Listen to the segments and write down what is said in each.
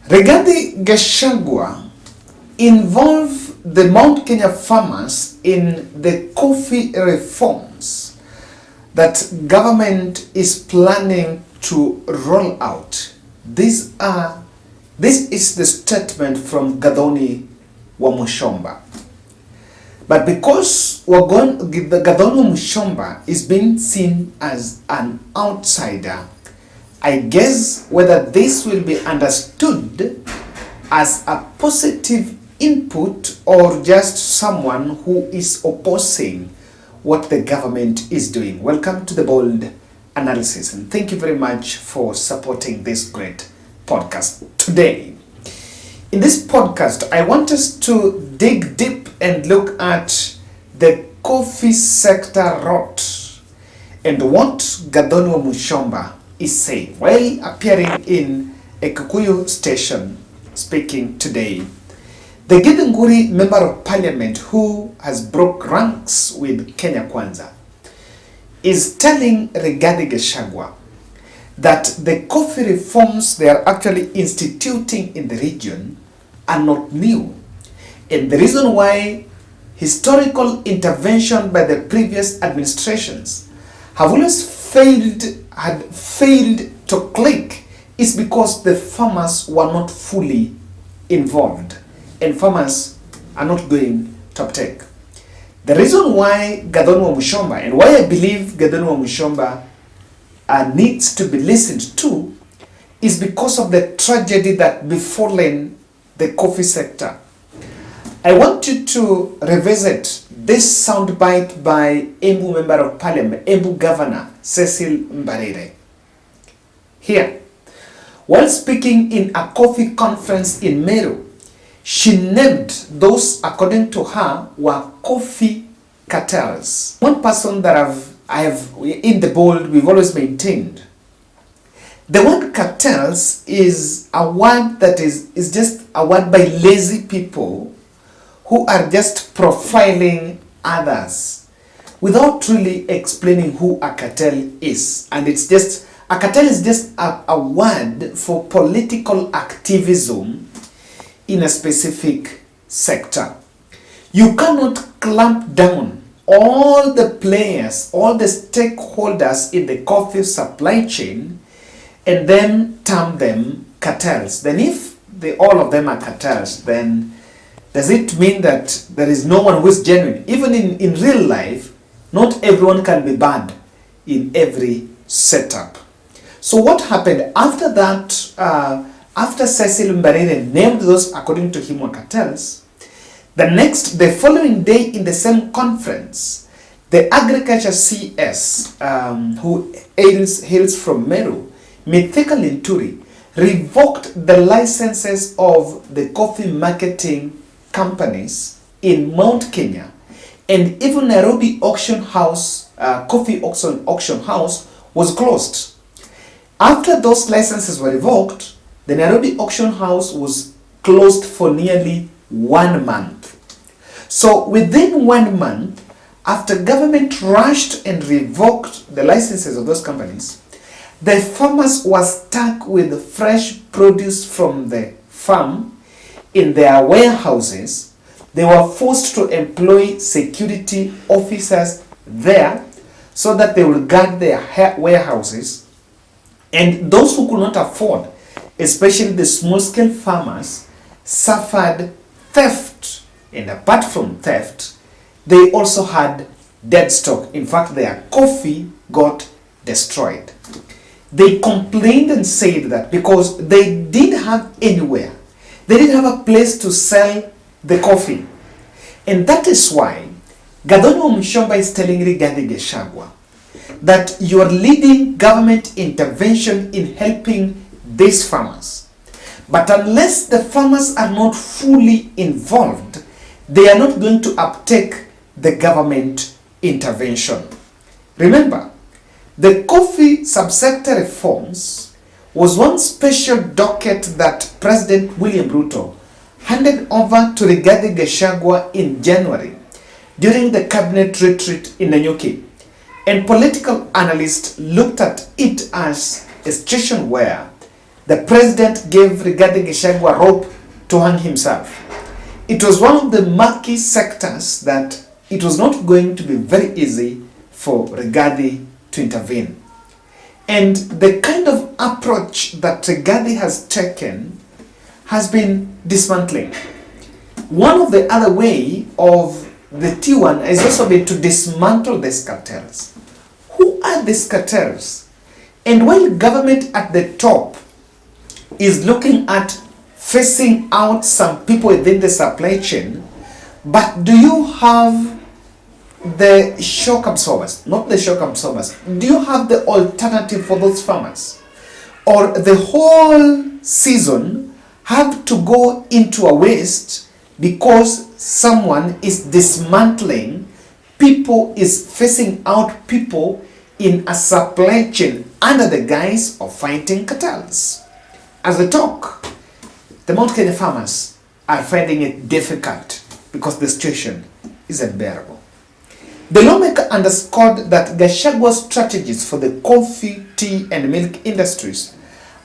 Rigathi Gachagua involved the Mount Kenya farmers in the coffee reforms that government is planning to roll out. This is the statement from Wamuchomba. But because Gathoni Wamuchomba is being seen as an outsider, I guess whether this will be understood as a positive input or just someone who is opposing what the government is doing. Welcome to the Bold Analysis, and thank you very much for supporting this great podcast. Today, in this podcast, I want us to dig deep and look at the coffee sector rot and what Gathoni Wamuchomba is saying while appearing in a Kikuyu station speaking today. The Githunguri Member of Parliament, who has broke ranks with Kenya Kwanza, is telling Rigathi Gachagua that the coffee reforms they are actually instituting in the region are not new. And the reason why historical intervention by the previous administrations have always failed to click is because the farmers were not fully involved and farmers are not going to uptake. The reason why Gathoni Wamuchomba and why I believe Gathoni Wamuchomba needs to be listened to is because of the tragedy that befallen the coffee sector. I want you to revisit this soundbite by Embu Member of Parliament, Embu Governor Cecil Mbarire. Here, while speaking in a coffee conference in Meru, she named those, according to her, were coffee cartels. One person that I have in the Bold, we've always maintained. The word cartels is a word that is just a word by lazy people who are just profiling others without really explaining who a cartel is. And it's just, a cartel is just a word for political activism in a specific sector. You cannot clamp down all the players, all the stakeholders in the coffee supply chain and then term them cartels. Then if all of them are cartels, then does it mean that there is no one who is genuine? Even in real life, not everyone can be bad in every setup. So what happened after that, after Cecil Mbarire named those according to him were cartels, the following day in the same conference, the agriculture CS, who hails from Meru, Mithika Linturi, revoked the licenses of the coffee marketing companies in Mount Kenya, and even Nairobi auction house, coffee auction house was closed. After those licenses were revoked, the Nairobi auction house was closed for nearly 1 month. So within 1 month, after government rushed and revoked the licenses of those companies, the farmers were stuck with fresh produce from the farm in their warehouses. They were forced to employ security officers there so that they will guard their warehouses. And those who could not afford, especially the small-scale farmers, suffered theft. And apart from theft, they also had dead stock. In fact, their coffee got destroyed. They complained and said that because they didn't have anywhere, they didn't have a place to sell the coffee. And that is why Gathoni Wamuchomba is telling Rigathi Gachagua that you are leading government intervention in helping these farmers. But unless the farmers are not fully involved, they are not going to uptake the government intervention. Remember, the coffee subsector reforms was one special docket that President William Ruto handed over to Rigathi Gachagua in January during the cabinet retreat in Nanyuki. And political analysts looked at it as a situation where the president gave Rigathi Gachagua a rope to hang himself. It was one of the murky sectors that it was not going to be very easy for Rigathi to intervene. And the kind of approach that Rigathi has taken has been dismantling. One of the other way of the T1 has also been to dismantle these cartels. Who are these cartels? And while government at the top is looking at phasing out some people within the supply chain, but do you have the shock absorbers? Not the shock absorbers. Do you have the alternative for those farmers? Or the whole season have to go into a waste because someone is dismantling people, is phasing out people in a supply chain under the guise of fighting cartels? As we talk, the Mount Kenya farmers are finding it difficult because the situation is unbearable. The lawmaker underscored that Gachagua's strategies for the coffee, tea, and milk industries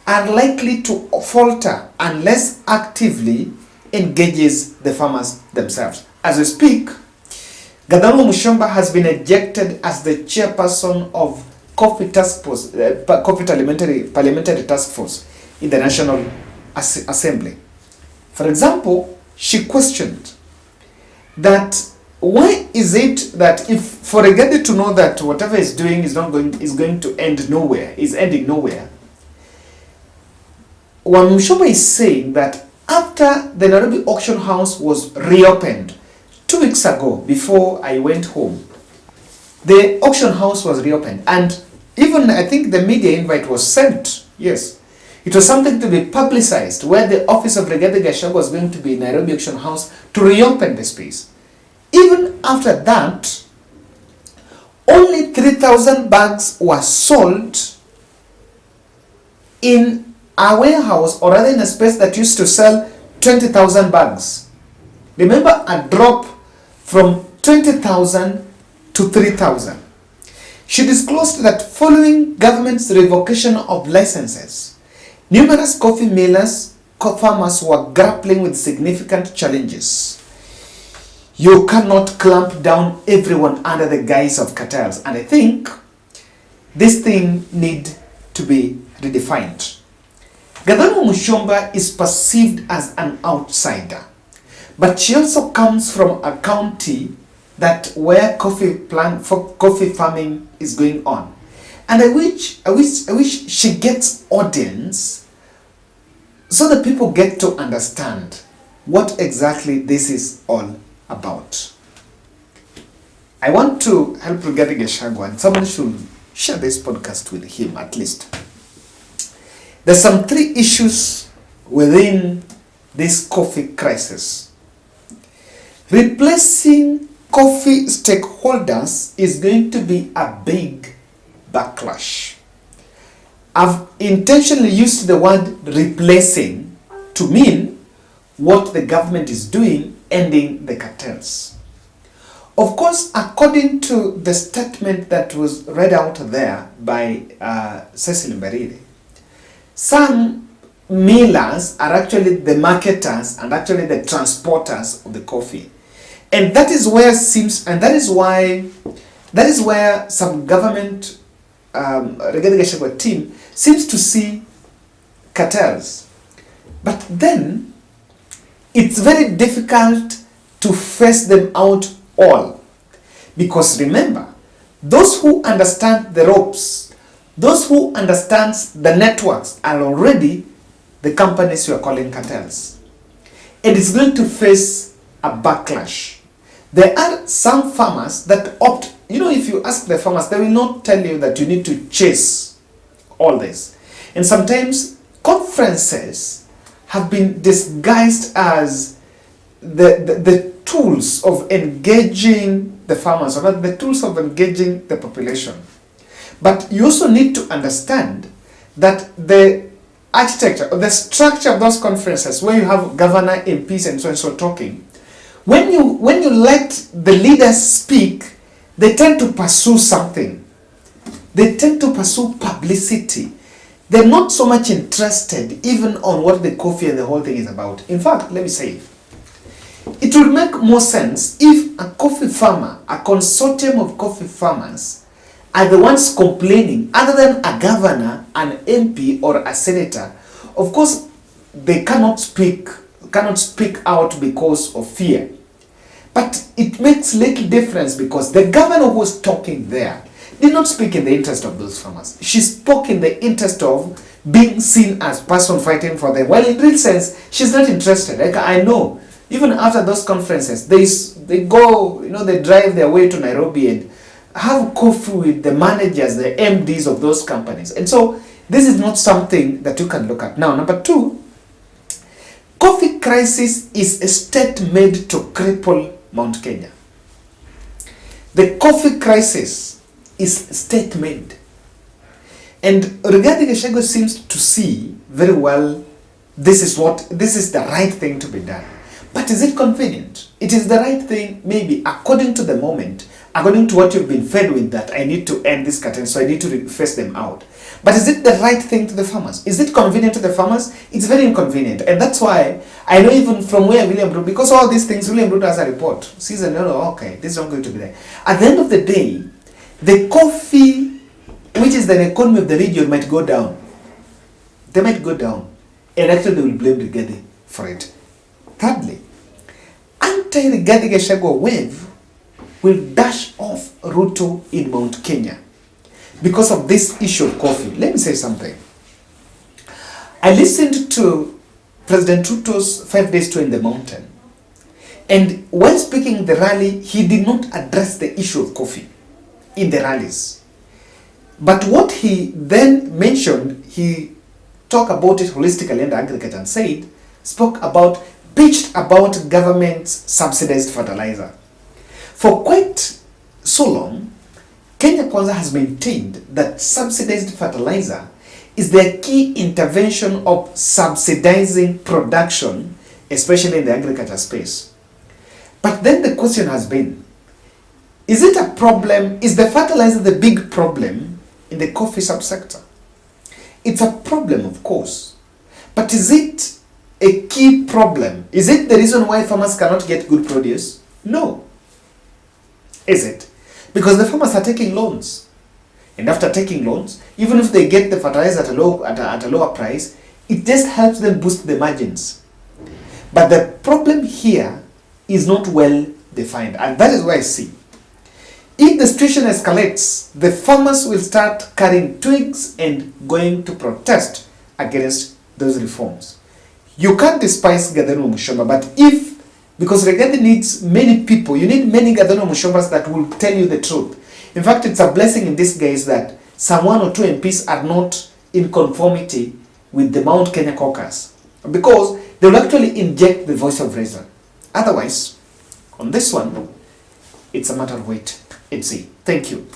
are likely to falter unless actively engages the farmers themselves. As we speak, Wamuchomba has been ejected as the chairperson of Coffee Parliamentary Task Force in the National Assembly. For example, she questioned that why is it that if for Rigathi to know that whatever he's doing is going to end nowhere, is ending nowhere, Wamuchomba is saying that after the Nairobi auction house was reopened 2 weeks ago, before I went home, the auction house was reopened, and even I think the media invite was sent. Yes, it was something to be publicized where the office of Rigathi Gachagua was going to be in Nairobi auction house to reopen the space. Even after that, only 3,000 bags were sold in a warehouse, or rather in a space that used to sell 20,000 bags. Remember, a drop from 20,000 to 3,000. She disclosed that following government's revocation of licenses, numerous coffee millers, farmers were grappling with significant challenges. You cannot clamp down everyone under the guise of cartels. And I think this thing needs to be redefined. Wamuchomba is perceived as an outsider, but she also comes from a county that where coffee farming is going on. And I wish she gets audience so that people get to understand what exactly this is all about. I want to help Rigathi Gachagua, and someone should share this podcast with him at least. There's some 3 issues within this coffee crisis. Replacing coffee stakeholders is going to be a big backlash. I've intentionally used the word replacing to mean what the government is doing, ending the cartels. Of course, according to the statement that was read out there by Cecil Mbarire, some millers are actually the marketers and actually the transporters of the coffee. And that is where some government Rigathi Gachagua team seems to see cartels. But then it's very difficult to face them out all. Because remember, those who understand the ropes, those who understand the networks are already the companies you are calling cartels. And it's going to face a backlash. There are some farmers that opt, if you ask the farmers, they will not tell you that you need to chase all this. And sometimes conferences have been disguised as the tools of engaging the farmers, or the tools of engaging the population. But you also need to understand that the architecture or the structure of those conferences, where you have governor, MPs, and so on so talking, when you let the leaders speak, they tend to pursue something. They tend to pursue publicity. they're not so much interested even on what the coffee and the whole thing is about. In fact, let me say, it would make more sense if a coffee farmer, a consortium of coffee farmers, are the ones complaining, other than a governor, an MP, or a senator. Of course, they cannot speak out because of fear. But it makes little difference because the governor who was talking there did not speak in the interest of those farmers. She spoke in the interest of being seen as person fighting for them. Well, in real sense, she's not interested. Like, I know, even after those conferences, they go, they drive their way to Nairobi and have coffee with the managers, the MDs of those companies. And so this is not something that you can look at. Now, number two, coffee crisis is a state made to cripple Mount Kenya. The coffee crisis is state made. And Rigathi Gachagua seems to see very well this is the right thing to be done. But is it convenient? It is the right thing, maybe, according to the moment, according to what you've been fed with, that I need to end this curtain, so I need to face them out. But is it the right thing to the farmers? Is it convenient to the farmers? It's very inconvenient. And that's why I know even from where William Ruto, because all these things, William Ruto has a report. Sees and okay, this is not going to be there. At the end of the day, the coffee, which is the economy of the region, might go down. They might go down. And actually they will blame Rigathi for it. Thirdly, anti-Rigathi Gachagua wave will dash off Ruto in Mount Kenya because of this issue of coffee. Let me say something. I listened to President Ruto's 5 days tour in the mountain, and when speaking in the rally, he did not address the issue of coffee in the rallies. But what he then mentioned, he talked about it holistically and aggregate and pitched about government's subsidized fertilizer. For quite so long, Kenya Kwanza has maintained that subsidized fertilizer is the key intervention of subsidizing production, especially in the agriculture space. But then the question has been, is it a problem? Is the fertilizer the big problem in the coffee subsector? It's a problem, of course. But is it a key problem? Is it the reason why farmers cannot get good produce? No. Is it? Because the farmers are taking loans. And after taking loans, even if they get the fertilizer at a lower price, it just helps them boost the margins. But the problem here is not well defined. And that is why I see, if the situation escalates, the farmers will start carrying twigs and going to protest against those reforms. You can't despise Gadano Mushomba, but because Rigathi needs many people, you need many Gadano Mushombas that will tell you the truth. In fact, it's a blessing in disguise that some 1 or 2 MPs are not in conformity with the Mount Kenya caucus, because they will actually inject the voice of reason. Otherwise, on this one, it's a matter of wait and see. Thank you.